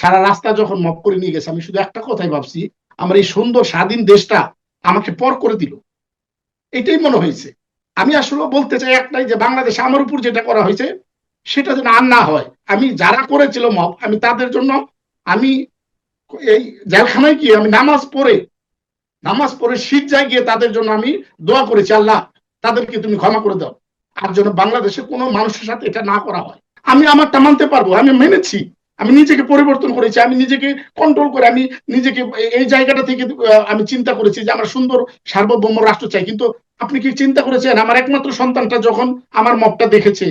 সারা রাস্তা যখন মপ করে নিয়ে গেছে, আমি শুধু একটা কথাই ভাবছি, আমার এই সুন্দর স্বাধীন দেশটা আমাকে পর করে দিল। এটাই মনে হয়েছে। আমি আসলে বলতে চাই একটাই, যে বাংলাদেশে আমার উপর যেটা করা হয়েছে সেটা যেন আর না হয়। আমি যারা করেছিল মব, আমি তাদের জন্য, আমি এই জেলখানায় গিয়ে আমি নামাজ পড়ে শীত গিয়ে তাদের জন্য আমি দোয়া করেছি, আল্লাহ তাদেরকে তুমি ক্ষমা করে দাও, আর যেন বাংলাদেশে কোনো মানুষের সাথে এটা না করা হয়। আমি আমারটা মানতে পারবো, আমি মেনেছি, আমি নিজেকে পরিবর্তন করেছি, আমি নিজেকে কন্ট্রোল করে, আমি নিজেকে এই জায়গাটা থেকে আমি চিন্তা করেছি যে আমরা সুন্দর সার্বভৌম রাষ্ট্র চাই। কিন্তু আপনি কি চিন্তা করেছেন আমার একমাত্র সন্তানটা যখন আমার মপটা দেখেছে,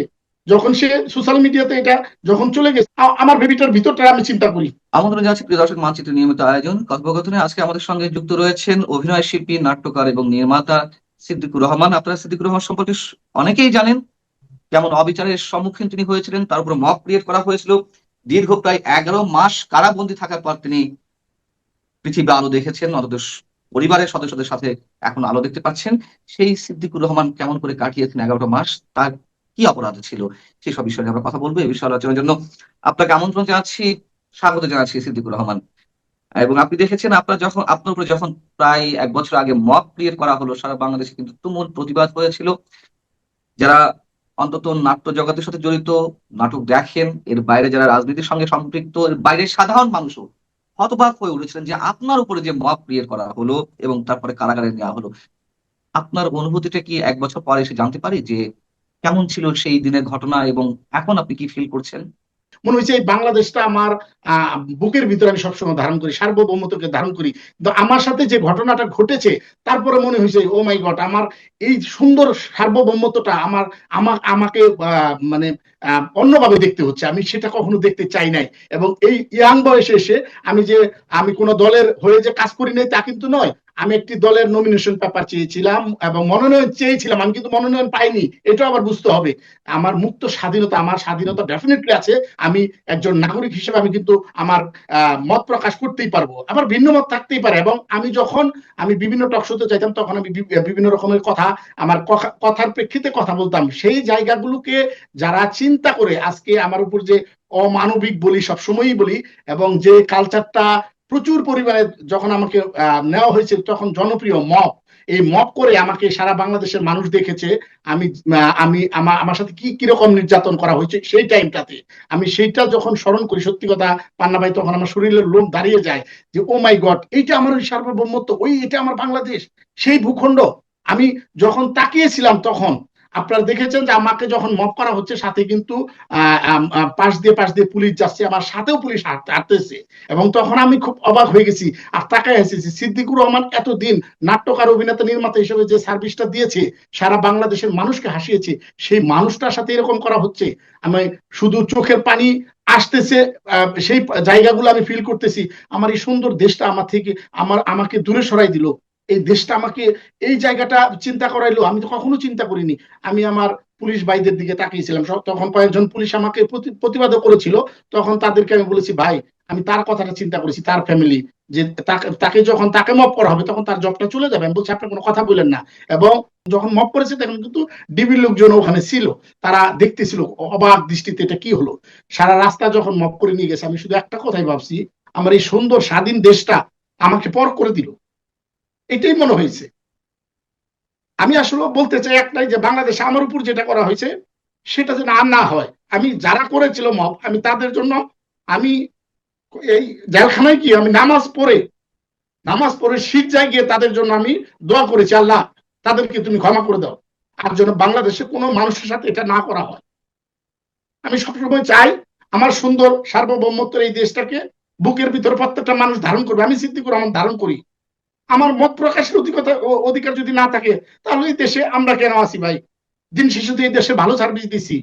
যখন সে সোশ্যাল মিডিয়াতে এটা যখন চলে গেছে, আমার বেবিটার ভিতরটা আমি চিন্তা করি। আমন্ত্রণ জানাচ্ছি প্রিয় দর্শক, মানচিত্র নিয়মিত আয়োজন কথোপকথনে আজকে আমাদের সঙ্গে যুক্ত রয়েছেন অভিনয় শিল্পী, নাট্যকার এবং নির্মাতা সিদ্দিকুর রহমান। আপনারা সিদ্দিকুর রহমান সম্পর্কে অনেকেই জানেন, যেমন অবিচারের সম্মুখীন তিনি হয়েছিলেন, তার উপর মব ক্রিয়েট করা হয়েছিল, দীর্ঘ প্রায় 11 মাস কারাবন্দী থাকার পর তিনি পৃথিবী আলো দেখেছেন, অন্তত পরিবারের সদস্যদের সাথে এখন আলো দেখতে পাচ্ছেন। সেই সিদ্দিকুর রহমান কেমন করে কাটিয়েছেন 11টা মাস, তার কি অপরাধ ছিল, সেসব বিষয়ে নিয়ে আমরা কথা বলবো। এই বিষয়ে আলোচনার জন্য আপনাকে আমন্ত্রণ জানাচ্ছি, স্বাগত জানাচ্ছি সিদ্দিকুর রহমান। এবং আপনি দেখেছেন, আপনার উপরে যখন প্রায় 1 বছর আগে মব ক্রিয়েট করা হলো, সারা বাংলাদেশে কিন্তু তুমুল প্রতিবাদ হয়েছিল। যারা অন্তত নাট্য জগতের সাথে জড়িত, নাটক দেখেন, এর বাইরে যারা রাজনীতির সঙ্গে সম্পৃক্ত, এর বাইরে সাধারণ মানুষও হতবাক হয়ে উঠেছিলেন যে আপনার উপরে যে মব ক্রিয়েট করা হলো এবং তারপরে কারাগারে নেওয়া হলো। আপনার অনুভূতিটা কি 1 বছর পরে এসে জানতে পারি যে কেমন ছিল সেই দিনের ঘটনা, এবং এখন আপনি কি ফিল করছেন? মনে হয়েছে এই বাংলাদেশটা আমার বুকের ভিতরে আমি সবসময় ধারণ করি, সার্বভৌমত্বকে ধারণ করি। তো আমার সাথে যে ঘটনাটা ঘটেছে, তারপরে মনে হয়েছে ও মাই গড, আমার এই সুন্দর সার্বভৌমত্বটা আমাকে মানে অন্যভাবে দেখতে হচ্ছে। আমি সেটা কখনো দেখতে চাই নাই। এবং এই ইয়াং বয়সে এসে আমি কোনো দলের হয়ে যে কাজ করি নাই তা কিন্তু নয়। আমি একটি দলের নমিনেশন পেপার চেয়েছিলাম এবং মনোনয়ন চেয়েছিলাম, আমি কিন্তু মনোনয়ন পাইনি, এটা আবার বুঝতে হবে। আমার মুক্ত স্বাধীনতা, আমার স্বাধীনতা ডেফিনেটলি আছে। আমি একজন নাগরিক হিসেবে আমি কিন্তু আমার মত প্রকাশ করতেই পারবো, আমার ভিন্ন মত থাকতেই পারে। এবং আমি বিভিন্ন টক শোতে যাইতাম, তখন আমি বিভিন্ন রকমের কথা, আমার কথার প্রেক্ষিতে কথা বলতাম। সেই জায়গাগুলোকে যারা চিন্তা করে আজকে আমার উপর যে অমানবিক বলি, সবসময়ই বলি, এবং যে কালচারটা প্রচুর পরিমাণে যখন আমাকে নেওয়া হয়েছে, তখন জনপ্রিয় মব, এই মব করে আমাকে সারা বাংলাদেশের মানুষ দেখেছে। আমি আমি আমার সাথে কি কিরকম নির্যাতন করা হয়েছে সেই টাইমটাতে, আমি সেইটা যখন স্মরণ করি, সত্যি কথা পান্না ভাই, তখন আমার শরীরের লোম দাঁড়িয়ে যায় যে ও মাই গড, এইটা আমার ওই সার্বভৌমত্ব, এটা আমার বাংলাদেশ, সেই ভূখণ্ড। আমি যখন তাকিয়েছিলাম, তখন আপনারা দেখেছেন যে আমাকে যখন মব করা হচ্ছে, সাথে কিন্তু পাশ দিয়ে পুলিশ যাচ্ছে, আমার সাথেও পুলিশ হাঁটতেছে। এবং তখন আমি খুব অবাক হয়ে গেছি, আর তাকায় এসেছি সিদ্দিকুর রহমান এতদিন নাট্যকার, অভিনেতা, নির্মাতা হিসেবে যে সার্ভিসটা দিয়েছে, সারা বাংলাদেশের মানুষকে হাসিয়েছে, সেই মানুষটার সাথে এরকম করা হচ্ছে। আমি শুধু চোখের পানি আসতেছে, সেই জায়গাগুলো আমি ফিল করতেছি। আমার এই সুন্দর দেশটা আমাকে দূরে সরাই দিল। এই দেশটা আমাকে এই জায়গাটা চিন্তা করাইলো, আমি তো কখনো চিন্তা করিনি। আমি আমার পুলিশ ভাইদের দিকে তাকিয়েছিলাম, তখন কয়েকজন পুলিশ আমাকে প্রতিবাদও করেছিল। তখন তাদেরকে আমি বলেছি, ভাই, আমি তার কথাটা চিন্তা করেছি, তার ফ্যামিলি, যে তাকে যখন তাকে মপ করা হবে, তখন তার জবটা চলে যাবে। আমি বলছি, আপনি কোনো কথা বলেন না। এবং যখন মপ করেছে, তখন কিন্তু ডিবির লোকজন ওখানে ছিল, তারা দেখতেছিল অবাক দৃষ্টিতে এটা কি হলো। সারা রাস্তা যখন মপ করে নিয়ে গেছে, আমি শুধু একটা কথাই ভাবছি, আমার এই সুন্দর স্বাধীন দেশটা আমাকে পর করে দিল। এটাই মনে হয়েছে। আমি আসলে বলতে চাই একটাই, যে বাংলাদেশে আমার উপর যেটা করা হয়েছে সেটা যেন আর না হয়। আমি যারা করেছিল মব, আমি তাদের জন্য, আমি এই জেলখানায় গিয়ে আমি নামাজ পড়ে শীত গিয়ে তাদের জন্য আমি দোয়া করেছি, আল্লাহ তাদেরকে তুমি ক্ষমা করে দাও, আর যেন বাংলাদেশে কোনো মানুষের সাথে এটা না করা হয়। আমি সবসময় চাই আমার সুন্দর সার্বভৌমত্বের এই দেশটাকে বুকের ভিতরে প্রত্যেকটা মানুষ ধারণ করবে। আমি সিদ্দিকুর রহমান ধারণ করি। আমার মত প্রকাশের অধিকার যদি না থাকে, তাহলে এই দেশে আমরা কেন আছি ভাই? দিন শেষে তো এই দেশে ভালো সার্ভিস দিছি,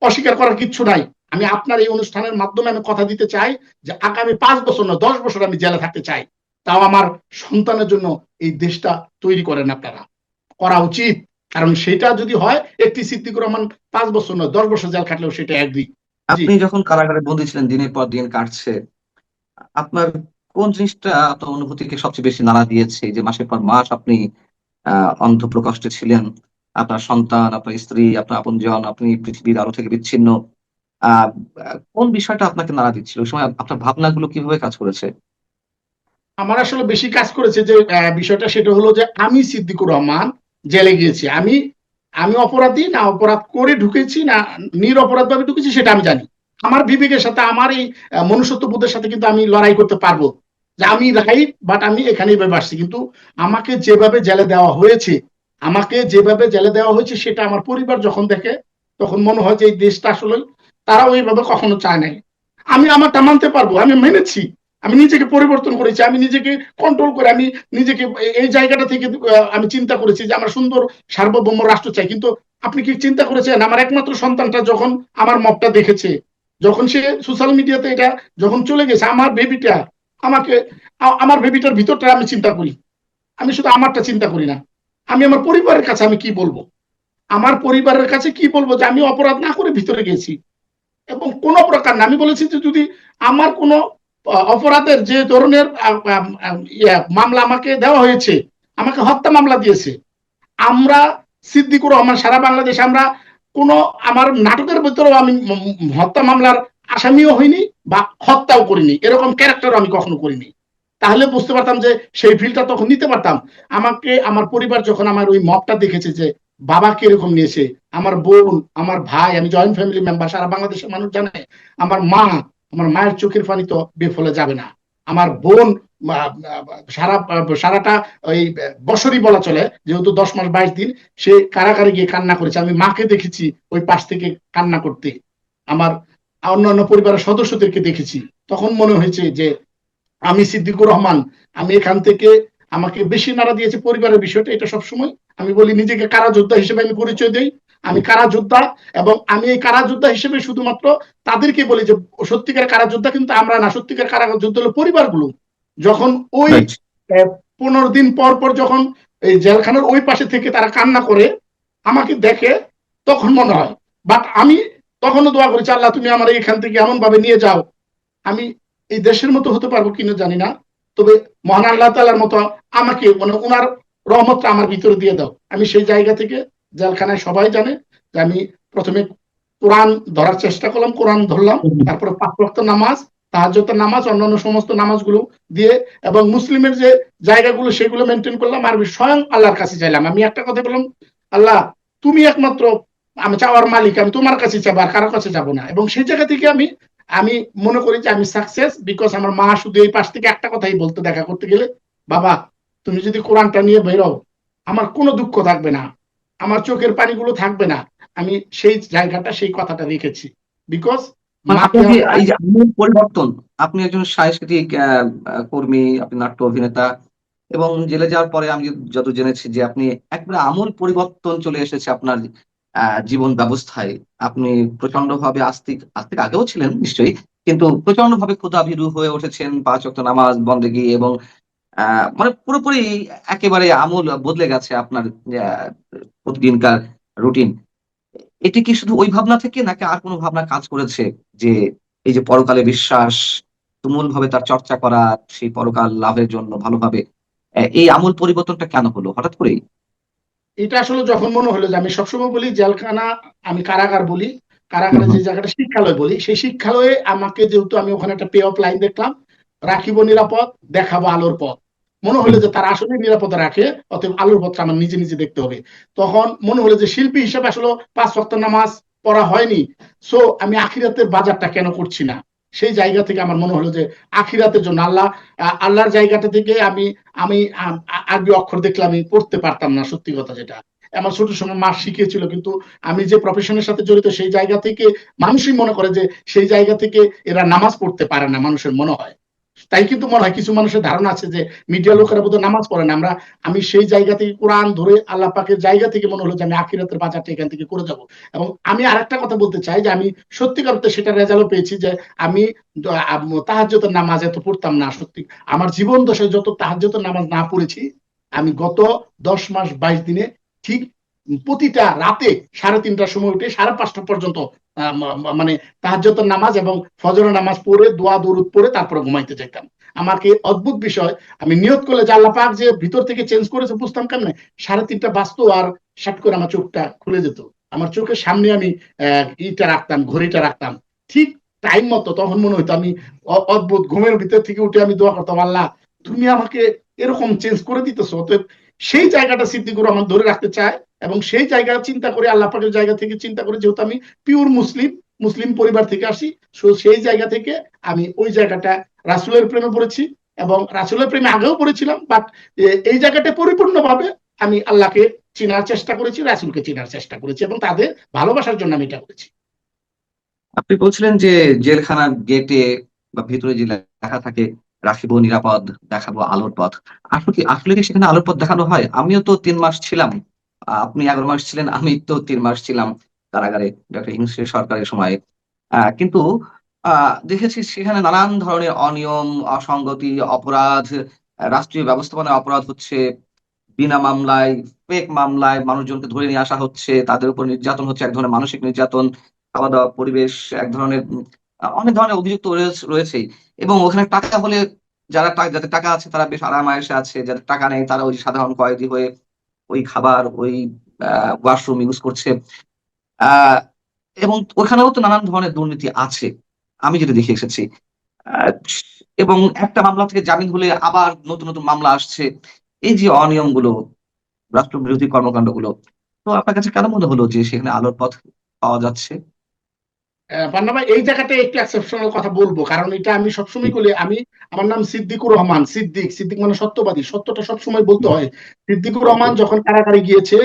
অস্বীকার করার কিচ্ছু নাই। আমি আপনার এই অনুষ্ঠানের মাধ্যমে আমি কথা দিতে চাই যে আগামী 5 বছর না 10 বছর আমি জেলে থাকতে চাই, তাও আমার সন্তানের জন্য এই দেশটা তৈরি করেন আপনারা, করা উচিত। কারণ সেটা যদি হয়, একটি সিদ্দিকুর রহমান 5 বছর নয় 10 বছর জেল খাটলেও সেটা এগ্রি। জি। আপনি যখন কারাগারে বন্দী ছিলেন, দিনের পর দিন কাটছে, আপনার কোন জিনিসটা আপনার অনুভূতিকে সবচেয়ে বেশি নাড়া দিয়েছে? এই যে মাসের পর মাস আপনি অন্ধ প্রকোষ্ঠে ছিলেন, আপনার সন্তান, আপনার স্ত্রী, আপনার আপনজন, আপনি পৃথিবীর আলো থেকে বিচ্ছিন্ন, আহ কোন বিষয়টা আপনাকে নাড়া দিচ্ছিল ওই সময়? আপনার ভাবনাগুলো কিভাবে কাজ করেছে? আমার আসলে বেশি কাজ করেছে যে বিষয়টা, সেটা হলো যে আমি সিদ্দিকুর রহমান জেলে গিয়েছি। আমি আমি অপরাধী না অপরাধ করে ঢুকেছি না নিরপরাধ ভাবে ঢুকেছি সেটা আমি জানি। আমার বিবেকের সাথে, আমার এই মনুষ্যত্ব বোধের সাথে কিন্তু আমি লড়াই করতে পারবো যে আমি রাইট, বাট আমি এখানে এভাবে আসছি। কিন্তু আমাকে যেভাবে জেলে দেওয়া হয়েছে, সেটা আমার পরিবার যখন দেখে, তখন মনে হয় যে এই দেশটা আসলে তারাও এইভাবে কখনো চায় নাই। আমি আমারটা মানতে পারবো, আমি মেনেছি, আমি নিজেকে পরিবর্তন করেছি, আমি নিজেকে কন্ট্রোল করে, আমি নিজেকে এই জায়গাটা থেকে আমি চিন্তা করেছি যে আমার সুন্দর সার্বভৌম রাষ্ট্র চাই। কিন্তু আপনি কি চিন্তা করেছেন আমার একমাত্র সন্তানটা যখন আমার মপটা দেখেছে, যখন সে সোশ্যাল মিডিয়াতে এটা যখন চলে গেছে, আমার বেবিটা আমাকে, আমার বেবিটার ভিতরটা আমি চিন্তা করি। আমি শুধু আমারটা চিন্তা করি না, আমি আমার পরিবারের কাছে আমি কি বলবো, আমার পরিবারের কাছে কি বলবো যে আমি অপরাধ না করে ভিতরে গেছি। এবং কোনো প্রকার না, আমি বলেছি যে যদি আমার কোনো অপরাধের যে ধরনের মামলা আমাকে দেওয়া হয়েছে, আমাকে হত্যা মামলা দিয়েছে, আমরা সিদ্দিকুর রহমান সারা বাংলাদেশ আমরা কোন, আমার নাটকের ভিতরেও আমি হত্যা মামলার আসামিও হইনি বা হত্যাও করিনি, এরকম ক্যারেক্টারও আমি কখনো করিনি। তাহলে বুঝতে পারতাম যে সেই ফিলটা তখন নিতে পারতাম। আমাকে আমার পরিবার যখন আমার ওই মপটা দেখেছে যে বাবা কিরকম নিয়েছে, আমার বোন, আমার ভাই, আমি জয়েন্ট ফ্যামিলি মেম্বার, সারা বাংলাদেশের মানুষ জানে, আমার মা, আমার মায়ের চোখের পানি তো বেফলে যাবে না। আমার বোন সারা সারাটা ওই বছরই বলা চলে, যেহেতু 10 মাস 22 দিন সে কারাগারে গিয়ে কান্না করেছে, আমি মাকে দেখেছি ওই পাশ থেকে কান্না করতে, আমার অন্যান্য পরিবারের সদস্যদেরকে দেখেছি। তখন মনে হয়েছে যে আমি সিদ্দিকুর রহমান, আমি এখান থেকে, আমাকে বেশি নাড়া দিয়েছে পরিবারের বিষয়টা। এটা সবসময় আমি বলি, নিজেকে কারা যোদ্ধা হিসেবে আমি পরিচয় দেই, আমি কারা যোদ্ধা। এবং আমি এই কারা যোদ্ধা হিসেবে শুধুমাত্র তাদেরকে বলি যে সত্যিকার কারা যোদ্ধা কিন্তু আমরা না, সত্যিকার কারা যোদ্ধা হলো পরিবারগুলো। যখন ওই রাইট। 15 দিন পর পর যখন এই জেলখানার ওই পাশে থেকে তারা কান্না করে আমাকে দেখে, তখন মনে হয়। বাট আমি তখনও দোয়া করেছি, আল্লাহ তুমি আমার এখান থেকে এমন ভাবে নিয়ে যাও, আমি এই দেশের মতো হতে পারবো কিনা জানি না, তবে মহান আল্লাহ তাআলার মতো আমাকে, মানে ওনার রহমতটা আমার ভিতরে দিয়ে দাও। আমি সেই জায়গা থেকে জেলখানায় সবাই জানে যে আমি প্রথমে কোরআন ধরার চেষ্টা করলাম, কোরআন ধরলাম, তারপরে 5 ওয়াক্ত নামাজ, তাহাজ্জুদের নামাজ, অন্যান্য সমস্ত নামাজগুলো দিয়ে, এবং মুসলিমের যে জায়গাগুলো সেগুলো মেনটেন করলাম, আর স্বয়ং আল্লাহর কাছে চাইলাম। আমি একটা কথা বললাম, আল্লাহ তুমি একমাত্র আমি চাওয়ার মালিক, আমি তোমার কাছে চাবো, আর কারো কাছে যাবো না। এবং সেই জায়গা থেকে আমি আমি মনে করি যে আমি সাকসেস, বিকজ আমার মা শুধু এই পাশ থেকে একটা কথাই বলতে, দেখা করতে গেলে, বাবা তুমি যদি কোরআনটা নিয়ে বেরো আমার কোনো দুঃখ থাকবে না, আমার চোখের পানিগুলো থাকবে না। আমি সেই জায়গাটা, সেই কথাটা রেখেছি, বিকজ মানে মাকে আপনার যে আমার। এই যে আমূল পরিবর্তন, আপনি একজন সাংস্কৃতিক কর্মী, আপনি নাট্য অভিনেতা, এবং জেলে যাওয়ার পরে আমি যত জেনেছি যে আপনি একবারে আমূল পরিবর্তন চলে এসেছে আপনার জীবন ব্যবস্থায়। আপনি প্রচন্ড ভাবে আস্তিক, আস্তিক আগেও ছিলেন নিশ্চয়ই, কিন্তু প্রচন্ড ভাবে ক্ষুধাভীরু হয়ে উঠেছেন, 5 ওয়াক্ত নামাজ বন্দেগী, এবং মানে পুরোপুরি একেবারে আমূল বদলে গেছে আপনার আহ, প্রতিদিনকার রুটিন। এটি কি শুধু ওই ভাবনা থেকে, নাকি আর কোনো ভাবনা কাজ করেছে যে এই যে পরকালে বিশ্বাস, তুমুল ভাবে তার চর্চা করা, সেই পরকাল লাভের জন্য ভালোভাবে এই আমূল পরিবর্তনটা কেন হলো হঠাৎ করেই? এটা আসলে যখন মনে হলো যে, আমি সবসময় বলি জেলখানা, আমি কারাগার বলি, হুম, কারাগারে হুম। যে জায়গাটা শিক্ষালয় বলি, সেই শিক্ষালয়ে আমাকে যেহেতু, আমি ওখানে একটা পে অফ লাইন দেখলাম, রাখিব নিরাপদ, দেখাবো আলোর পথ। মনে হলো হুম। যে তারা আসলে নিরাপদে রাখে, অতএব আলোর পথটা আমার নিজে নিজে দেখতে হবে। তখন মনে হলো যে শিল্পী হিসেবে আসলে 5 ওয়াক্ত নামাজ পড়া হয়নি, সো আমি আখিরাতের বাজারটা কেন করছি না। সেই জায়গা থেকে আমার মনে হলো যে আখিরাতের জন্য আল্লাহ, আল্লাহর জায়গাটা থেকে আমি আমি আরবি অক্ষর দেখলে আমি পড়তে পারতাম না, সত্যি কথা যেটা। আমার ছোট সময় মা শিখিয়েছিল, কিন্তু আমি যে প্রফেশনের সাথে জড়িত সেই জায়গা থেকে মানুষই মনে করে যে সেই জায়গা থেকে এরা নামাজ পড়তে পারে না, মানুষের মনে হয় তাই। কিন্তু মনে হয় কিছু মানুষের ধারণা আছে যে মিডিয়া লোকেরা বোধহয় নামাজ পড়ে না। আমি সেই জায়গা থেকে কোরআন ধরে আল্লাহ পাকের জায়গা থেকে মনে হলো যে আমি আখিরাতের বাজারটা এখান থেকে করে যাব। এবং আমি আরেকটা কথা বলতে চাই যে আমি সত্যিকার অর্থে সেটা রেজাল্টও পেয়েছি যে আমি তাহাজ্জুদের নামাজ এত পড়তাম না সত্যি। আমার জীবন দশায় যত তাহাজ্জুদের নামাজ না পড়েছি, আমি গত 10 মাস 22 দিনে ঠিক প্রতিটা রাতে 3:30টার সময় উঠে 5:30টা পর্যন্ত মানে তাহাজ্জুদের নামাজ এবং ফজরের নামাজ পড়ে, দোয়া দরুদ পড়ে তারপরে ঘুমাইতে যেতাম। আমাকে অদ্ভুত বিষয়, আমি নিয়ত করলে যে আল্লাহ পাক যে ভিতর থেকে চেঞ্জ করেছে বুঝতাম কেমনে, 3:30টা বাজতো আর সাট করে আমার চোখটা খুলে যেত। আমার চোখের সামনে আমি ইটা রাখতাম, ঘড়িটা রাখতাম, ঠিক টাইম মতো তখন মনে হইতো আমি অদ্ভুত ঘুমের ভিতর থেকে উঠে আমি দোয়া করতাম, আল্লাহ তুমি আমাকে এরকম চেঞ্জ করে দিতেছো। অতএব সেই জায়গাটা সিদ্দিকুর রহমান ধরে রাখতে চায়, এবং সেই জায়গা চিন্তা করে, আল্লাহ পাকের জায়গা থেকে চিন্তা করে, যেহেতু আমি পিওর মুসলিম, মুসলিম পরিবার থেকে আসি, সেই জায়গা থেকে আমি ওই জায়গাটা রাসূলের প্রেমে পড়েছি, এবং রাসূলের প্রেমে আগেও পড়েছিলাম, বাট এই জায়গাটা পরিপূর্ণভাবে আমি আল্লাহকে চেনার চেষ্টা করেছি, রাসূলকে চেনার চেষ্টা করেছি, এবং তাদের ভালোবাসার জন্য আমি এটা করেছি। আপনি বলছিলেন যে জেলখানার গেটে বা ভিতরে যে লেখা থাকে রাখিব নিরাপদ, দেখাবো আলোর পথ, আসলে কি সেখানে আলোর পথ দেখানো হয়? আমিও তো 3 মাস ছিলাম, আপনি 11 মাস ছিলেন, আমি তো 3 মাস ছিলাম কারাগারে ডক্টর ইউনূসের সরকারের সময়। কিন্তু দেখেছি সেখানে নানান ধরনের অনিয়ম, অসঙ্গতি, অপরাধ, রাষ্ট্রীয় ব্যবস্থাপনায় অপরাধ হচ্ছে, বিনা মামলায়, ফেক মামলায় মানুষজনকে ধরে নিয়ে আসা হচ্ছে, তাদের উপর নির্যাতন হচ্ছে, এক ধরনের মানসিক নির্যাতন, খাওয়া দাওয়া পরিবেশ, এক ধরনের অনেক ধরনের অভিযুক্ত রয়েছেই। এবং ওখানে টাকা হলে যাদের টাকা আছে তারা বেশ আরাম আয়েশে আছে, যাদের টাকা নেই তারা ওই সাধারণ কয়েদি হয়ে ওই খাবার, ওই ওয়াশরুম ইউজ করছে। আহ এবং ওখানেও তো নানান ধরনের দুর্নীতি আছে, আমি যেটা দেখে এসেছি। আহ, এবং একটা মামলা থেকে জামিন হলে আবার নতুন নতুন মামলা আসছে। এই যে অনিয়মগুলো, রাষ্ট্রবিরোধী কর্মকাণ্ডগুলো, তো আপনার কাছে কেন মনে হলো যে সেখানে আলোর পথ পাওয়া যাচ্ছে? পান্না ভাই, এই জায়গাটা একটু এক্সেপশনাল কথা বলবো, কারণ এটা আমি সবসময় বলি। আমার নাম সিদ্দিকুর রহমান, সিদ্দিক, সিদ্দিক মানে সত্যবাদী, সত্যটা সবসময় বলতে হয়। সিদ্দিকুর রহমান যখন কারাগারে গিয়েছে,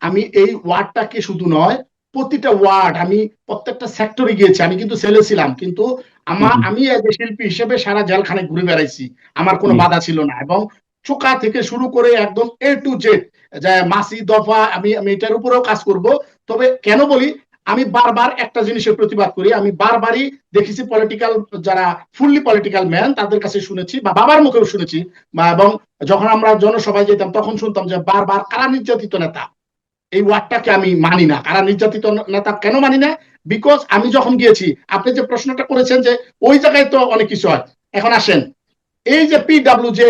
আমি এই ওয়ার্ডটাকে শুধু নয়, প্রতিটা ওয়ার্ড, আমি প্রত্যেকটা সেক্টরে গিয়েছি। আমি কিন্তু ছেলে ছিলাম, কিন্তু আমি এজ এ শিল্পী হিসেবে সারা জেলখানে ঘুরে বেড়াইছি, আমার কোনো বাধা ছিল না। এবং চোকা থেকে শুরু করে একদম A to Z, যে মাসি দফা, আমি আমি এটার উপরেও কাজ করব। তবে কেন বলি, আমি বারবার একটা জিনিসের প্রতিবাদ করি। আমি বারবারই দেখেছি পলিটিক্যাল, যারা ফুললি পলিটিক্যাল ম্যান, তাদের কাছে শুনেছি বা বাবার মুখেও শুনেছি, এবং যখন আমরা জনসভায় যেতাম তখন শুনতাম যে বারবার কারা নির্যাতিত নেতা। এই ওয়ার্ডটাকে আমি মানি না। কারা নির্যাতিত নেতা কেন মানি না? বিকজ আমি যখন গিয়েছি, আপনি যে প্রশ্নটা করেছেন যে ওই জায়গায় তো অনেক কিছু হয়। এখন আসেন, এই যে PW যে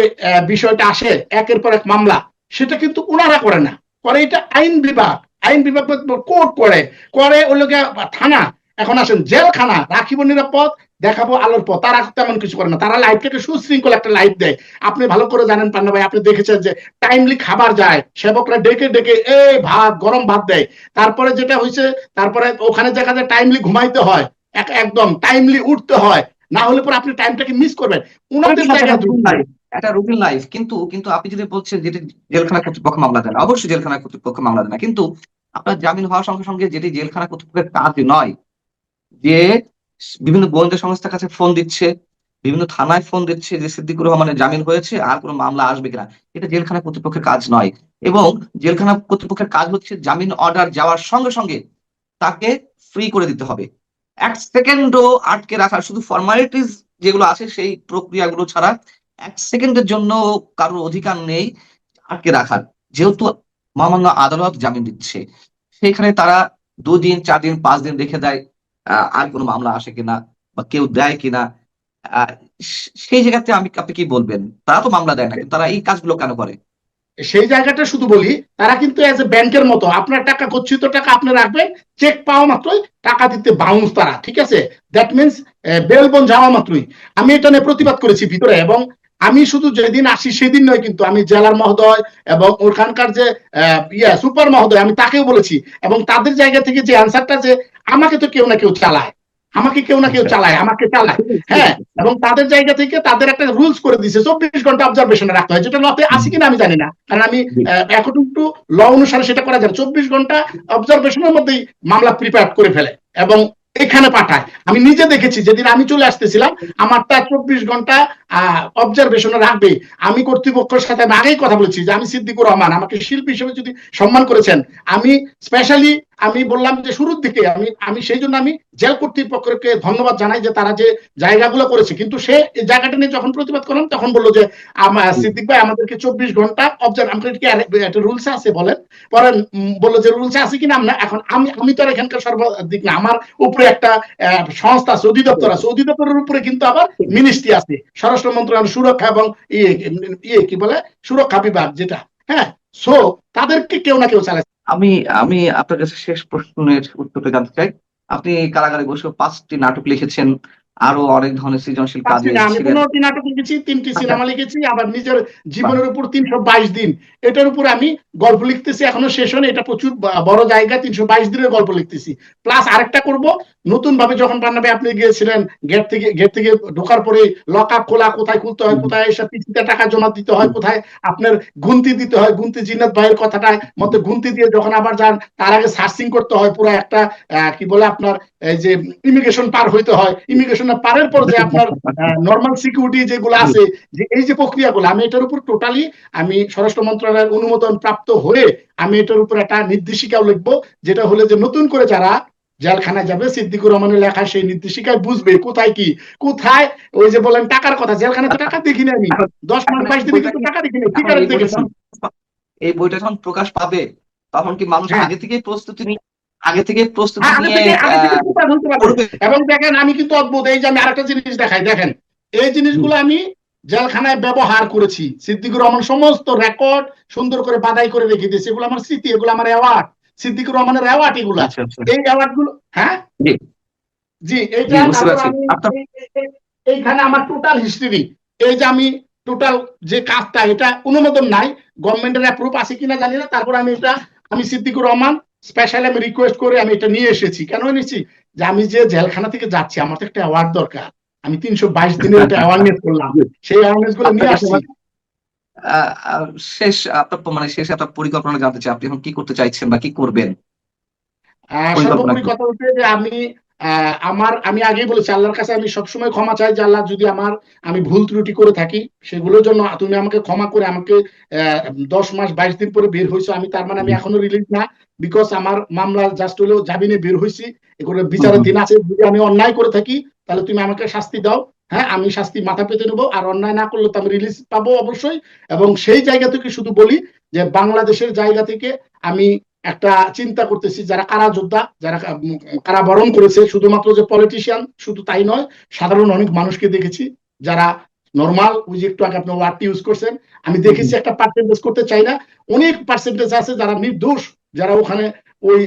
বিষয়টা আসে, একের পর এক মামলা, সেটা কিন্তু ওনারা করে না, করে এটা আইন বিভাগ। আইন বিভাগ কোর্ট করে, করে ওই লোকে থানা। এখন আসেন জেলখানা, রাখিব নিরাপদ, দেখাবো আলোর পথ, তারা তেমন কিছু করে না। তারা লাইফটাকে সুশৃঙ্খল একটা লাইফ দেয়। আপনি ভালো করে জানেন পান্না ভাই, আপনি দেখেছেন যে টাইমলি খাবার যায়, সেবকরা ডেকে ডেকে এই ভাত, গরম ভাত দেয়। তারপরে যেটা হয়েছে, তারপরে ওখানে দেখা যায় টাইমলি ঘুমাইতে হয়, একদম টাইমলি উঠতে হয়, না হলে পরে আপনি টাইমটাকে মিস করবেন। উনাদের জায়গায় একটা রুটিন লাইফ, কিন্তু কিন্তু আপনি যদি বলছেন যেটি জেলখানা কর্তৃপক্ষ মামলা দেয় না, অবশ্যই জেলখানা কর্তৃপক্ষ মামলা দেয় না, কিন্তু আপনার জামিন হওয়ার সঙ্গে সঙ্গে যেটি জেলখানা কর্তৃপক্ষের কাজ নয়, যে বিভিন্ন গোয়েন্দা সংস্থার কাছে ফোন দিচ্ছে, বিভিন্ন থানায় ফোন দিচ্ছে যে সিদ্দিকুর রহমানের জামিন হয়েছে, আর কোনো মামলা আসবে কিনা, এটা জেলখানা কর্তৃপক্ষের কাজ নয়। এবং জেলখানা কর্তৃপক্ষের কাজ হচ্ছে জামিন অর্ডার যাওয়ার সঙ্গে সঙ্গে তাকে ফ্রি করে দিতে হবে। 1 সেকেন্ডও আটকে রাখার, শুধু ফর্মালিটিস যেগুলো আছে সেই প্রক্রিয়াগুলো ছাড়া 1 সেকেন্ডের জন্য কারোর অধিকার নেই আটকে রাখার। যেহেতু মহামান্য আদালত জামিন দিচ্ছে, সেখানে তারা 2 দিন, 4 দিন, 5 দিন রেখে দেয় আর কোনো মামলা আসে কিনা বা কেউ দেয় কিনা। আহ, সেই জায়গাতে আপনি কি বলবেন? তারা তো মামলা দেয় না, কিন্তু তারা এই কাজগুলো কেন করে? সেই জায়গাটা শুধু বলি, তারা কিন্তু এজ এ ব্যাংকের মতো, আপনার টাকা, গচ্ছিত টাকা আপনি রাখবেন, চেক পাওয়া মাত্রই টাকা দিতে বাউন্স তারা, ঠিক আছে? দ্যাট মিনস বেল বন যাওয়া মাত্রই। আমি এটা নিয়ে প্রতিবাদ করেছি ভিতরে, এবং আমি শুধু যেদিন আসি সেদিন নয়, কিন্তু আমি জেলার মহোদয় এবং ওখানকার যে সুপার মহোদয়, আমি তাকেও বলেছি। এবং তাদের জায়গা থেকে যে অ্যান্সারটা, যে আমাকে তো কেউ না কেউ চালায়, আমাকে কেউ না কেউ চালায়, আমাকে চালায়। হ্যাঁ, এবং তাদের জায়গা থেকে তাদের একটা রুলস করে দিয়েছে 24 ঘন্টা অবজারভেশনে রাখতে হয়, যেটা লতে আছে কিনা আমি জানি না, কারণ আমি অ্যাকর্ডিং টু ল অনুসারে সেটা করা যায়। 24 ঘন্টা অবজারভেশনের মধ্যেই মামলা প্রিপেয়ার করে ফেলে এবং এখানে পাঠায়। আমি নিজে দেখেছি, যেদিন আমি চলে আসতেছিলাম, আমারটা 24 ঘন্টা অবজারভেশনে রাখবে। আমি কর্তৃপক্ষের সাথে আমি আগেই কথা বলেছি যে আমি সিদ্দিকুর রহমান, আমাকে শিল্পী হিসেবে যদি সম্মান করেছেন, আমি স্পেশালি আমি বললাম যে শুরুর দিকে আমি আমি সেই জন্য আমি জেল কর্তৃপক্ষকে ধন্যবাদ জানাই যে তারা যে জায়গাগুলো করেছে। কিন্তু সে জায়গাটা নিয়ে যখন প্রতিবাদ করলাম, তখন বললো যে সিদ্দিক ভাই আমাদেরকে 24 ঘন্টা অবজার্ভ, আমাদের কি একটা রুলস আছে বলেন? পরে বললো যে রুলস আছে কিনা আমরা এখন, আমি তো আর এখানকার সর্বাধিক না, আমার উপরে একটা সংস্থা আছে, অধিদপ্তর আছে, অধিদপ্তরের উপরে কিন্তু আবার মিনিস্ট্রি আছে, স্বরাষ্ট্র মন্ত্রণালয়, সুরক্ষা এবং কি বলে, সুরক্ষা বিভাগ যেটা। হ্যাঁ, সো তাদেরকে কেউ না কেউ চালায়। আমি আমি আপনার কাছে শেষ প্রশ্নের উত্তরটা জানতে চাই। আপনি কারাগারে বসে 5টি নাটক লিখেছেন, আরো অনেক ধরনের সৃজনশীল পারছি কাজে না, আমি ছিলেন। 15টি নাটক লিখেছি, 3টি আচ্ছা, সিনেমা লিখেছি, আবার নিজের বাহ। জীবনের উপর 322 দিন, এটার উপর আমি গল্প লিখতেছি, এখনো শেষ হয়নি, এটা প্রচুর বড় জায়গা, 322 দিনের গল্প লিখতেছি। প্লাস আরেকটা করব নতুন ভাবে, যখন পান্নাবে আপনি গিয়েছিলেন, গেট থেকে ঢোকার পরে লক আপ খোলা, কোথায় খুলতে হয়, কোথায় এসব পিসিতে টাকা জমা দিতে হয়, কোথায় আপনার গুনতি দিতে হয়, গুনতি জিন্নাত ভাইয়ের কথাটা মতো গুনতি দিয়ে যখন আবার যান, তার আগে সার্চিং করতে হয় পুরো একটা, কি বলে আপনার, এই যে ইমিগ্রেশন পার হইতে হয়, ইমিগ্রেশন পারের পর যে আপনার নর্মাল সিকিউরিটি যেগুলো জি, আছে, যে এই যে প্রক্রিয়াগুলো, আমি এটার উপর টোটালি, আমি স্বরাষ্ট্র মন্ত্রণালয়ের অনুমোদন প্রাপ্ত হয়ে আমি এটার উপর একটা নির্দেশিকাও লিখবো, যেটা হলে যে নতুন করে যারা জেলখানায় যাবে, সিদ্দিকুর রহমানের লেখা সেই নির্দেশিকায় বুঝবে কোথায় কি, কোথায় ওই যে বলেন টাকার কথা, জেলখানাতে আচ্ছা। টাকা দেখিনি আমি, এখন 10 মাস এখন 22 দিনে বইটা কিন্তু কি, টাকা দেখিনি, এখন সিগারেট এই বইটা দেখেছি। যখন, এই বইটা যখন প্রকাশ পাবে, তখন কি মানুষ হ্যাঁ, আগে থেকে প্রস্তুতি নিয়ে, আগে থেকে প্রস্তুতি হ্যাঁ, আগে নিয়ে থেকে আগে থেকে প্রিপার হতে পারবে। করবে? এবং দেখেন আমি কিন্তু অদ্ভুত, এই যে আমি আরেকটা জিনিস দেখাই, দেখেন এই হুম, জিনিসগুলো আমি জেলখানায় ব্যবহার করেছি, সিদ্দিকুর রহমান সমস্ত রেকর্ড সুন্দর করে বাদাই করে রেখে দিয়েছে, এগুলো আমার স্মৃতি, এগুলো আমার অ্যাওয়ার্ড, সিদ্দিকুর রহমানের অ্যাওয়ার্ড এগুলা। আচ্ছা, আচ্ছা। এই অ্যাওয়ার্ড গুলো, হ্যাঁ, জি, জি, জি, এইটা, বুঝতে তারপর পারছি আমি আপনার। এইখানে আমার টোটাল হিস্ট্রি, এই যে আমি টোটাল যে কাজটা, এটা অনুমোদন নাই, গভর্নমেন্টের অ্যাপ্রুভ আছে কিনা জানি না, তারপর আমি এটা, আমি সিদ্দিকুর রহমান স্পেশালি আমি রিকোয়েস্ট করে আমি এটা নিয়ে এসেছি, কেন এনেছি, যে আমি যে জেলখানা থেকে যাচ্ছি, আমার তো একটা অ্যাওয়ার্ড দরকার, আমি 322 দিনের একটা অ্যাওয়ারনেস করলাম, জি, সেই অ্যাওয়ারনেস গুলো আপনার নিয়ে কাছে আসছি। মানে, শেষ আপনার মানে শেষে আপনার পরিকল্পনা জানতে চাই, আপনি এখন কি করতে চাইছেন বা কি করবেন, পরিকল্পনা সর্বোপরি কি? কথা হচ্ছে যে আমি, আমি আগেই বলেছি, আল্লাহর কাছে আমি সবসময় ক্ষমা চাই, যে আল্লাহ যদি আমি ভুল ত্রুটি করে থাকি, সেগুলোর জন্য তুমি আমাকে ক্ষমা করে আমাকে 10 মাস 22 দিন পরে বের হয়েছো, আমি তার মানে আমি হুম, এখনো রিলিজ না, বিকজ আমার মামলা জাস্ট হলেও জামিনে বের হয়েছি, এগুলো হুম, বিচারের হুম, দিন আছে, যদি আমি অন্যায় করে থাকি তাহলে তুমি আমাকে শাস্তি দাও, হ্যাঁ, আমি শাস্তি মাথা পেতে নেবো, আর অন্যায় না করলে তো আমি রিলিজ পাবো অবশ্যই। এবং সেই জায়গা থেকে শুধু বলি যে বাংলাদেশের জায়গা থেকে আমি একটা চিন্তা করতেছি, যারা কারা যোদ্ধা, যারা কারাবরণ করেছে, শুধুমাত্র যে পলিটিশিয়ান শুধু তাই নয়, সাধারণ অনেক মানুষকে দেখেছি যারা নর্মাল, ওই যে একটু আগে আপনি ওয়ার্ডটি ইউজ করছেন, আমি হুম, দেখেছি, হুম, একটা পার্সেন্টেজ করতে চাই না, অনেক পার্সেন্টেজ আছে যারা নির্দোষ, যারা ওখানে ওই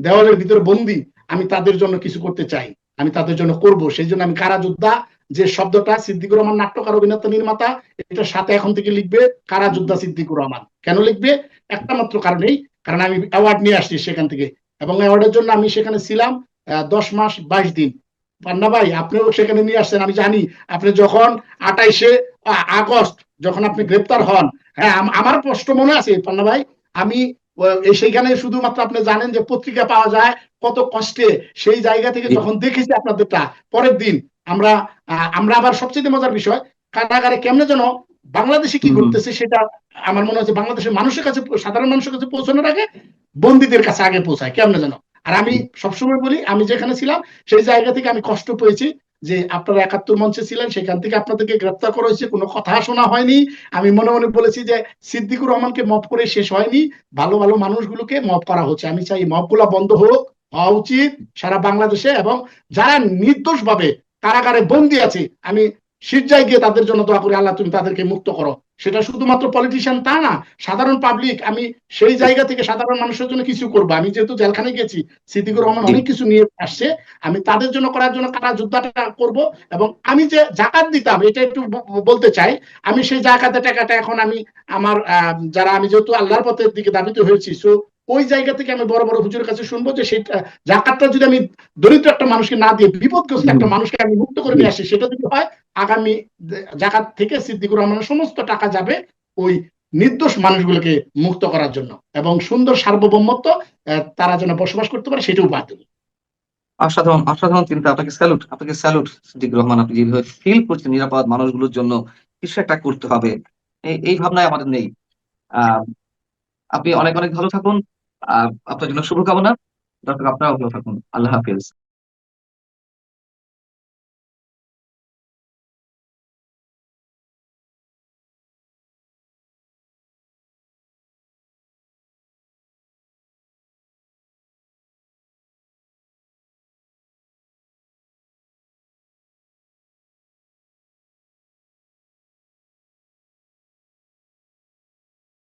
দেওয়ালের ভিতরে বন্দী, আমি তাদের জন্য কিছু করতে চাই, আমি তাদের জন্য করব, সেই জন্য আমি কারা যোদ্ধা যে শব্দটা, সিদ্দিকুর রহমান নাট্যকার, অভিনেতা, নির্মাতা, এটার সাথে এখন থেকে লিখবে কারা যোদ্ধা সিদ্দিকুর রহমান। কেন লিখবে? একটা মাত্র কারণেই, কারণ আমি অ্যাওয়ার্ড নিয়ে আসছি সেখান থেকে, এবং অ্যাওয়ার্ডের জন্য আমি সেখানে ছিলাম 10 মাস 22 দিন। পান্না ভাই, আপনিও সেখানে নিয়ে আসছেন, আমি জানি। আপনি যখন 28শে আগস্ট যখন আপনি গ্রেপ্তার হন, হ্যাঁ, আমার স্পষ্ট মনে আছে পান্না ভাই, আমি সেইখানে শুধুমাত্র আপনি জানেন যে পত্রিকা পাওয়া যায় কত কষ্টে, সেই জায়গা থেকে জি, যখন দেখেছি আপনাদেরটা, পরের দিন আমরা আমরা আবার সবচেয়ে মজার বিষয়, কারাগারে কেমনে যেন বাংলাদেশে কি হুম, হুম, ঘটতেছে সেটা আমার মনে হচ্ছে বাংলাদেশের মানুষের কাছে, সাধারণ মানুষের কাছে পৌঁছানোর আগে বন্দীদের কাছে আগে পৌঁছায় কেমনে যেন। আর আমি সবসময় বলি, আমি যেখানে ছিলাম সেই জায়গা থেকে আমি কষ্ট পেয়েছি, যে আপনারা 71 মঞ্চে ছিলেন, সেখান থেকে আপনাদেরকে গ্রেপ্তার করা হয়েছে, কোনো কথা শোনা হয়নি, আমি মনে মনে বলেছি যে সিদ্দিকুর রহমানকে মব করে শেষ হয়নি, ভালো ভালো মানুষগুলোকে মব করা হচ্ছে, আমি চাই মব গুলা বন্ধ হোক, হওয়া উচিত সারা বাংলাদেশে, এবং যারা নির্দোষ ভাবে কারাগারে বন্দী আছে, আমি শিরজায় গিয়ে তাদের জন্য দোয়া করি, আল্লাহ তুমি তাদেরকে মুক্ত করো। সেটা শুধুমাত্র পলিটিশিয়ান তা না, সাধারণ পাবলিক, আমি সেই জায়গা থেকে সাধারণ মানুষের জন্য কিছু করবো, আমি যেহেতু জেলখানে গেছি, সিদ্দিকুর রহমান জি, অনেক কিছু নিয়ে আসছে, আমি তাদের জন্য করার জন্য কারা যোদ্ধাটা করব। এবং আমি যে জাকাত দিতাম, এটা একটু বলতে চাই, আমি সেই জাকাতের টাকাটা এখন আমি আমার যারা, আমি যেহেতু আল্লাহর পথের দিকে ধাবিত হয়েছি, সো ওই জায়গা থেকে আমি বড় বড় হুজুরের কাছে শুনবো যে সেই জাকাতটা যদি আমি দরিদ্র একটা মানুষকে না দিয়ে বিপদগ্রস্ত হুম, একটা মানুষকে আমি মুক্ত করে জি। নিয়ে আসি, সেটা যদি হয়, আগামী জাকাত থেকে সিদ্দিকুর রহমানের সমস্ত টাকা যাবে ওই নির্দোষ মানুষগুলোকে মুক্ত করার জন্য, এবং সুন্দর সার্বভৌমত্ব তারা যেন বসবাস করতে পারে, সেটাও বাদ দেবে। অসাধারণ, অসাধারণ চিন্তা, আপনাকে স্যালুট, আপনাকে স্যালুট সিদ্দিকুর রহমান, আপনি যেভাবে ফিল করছেন নিরাপরাধ মানুষগুলোর জন্য কিছু একটা করতে হবে, এই ভাবনায় আমাদের নেই। আহ আপনি অনেক অনেক ভালো থাকুন, আপনার জন্য শুভকামনা। দর্শক, আপনারাও ভালো থাকুন। আল্লাহ হাফেজ।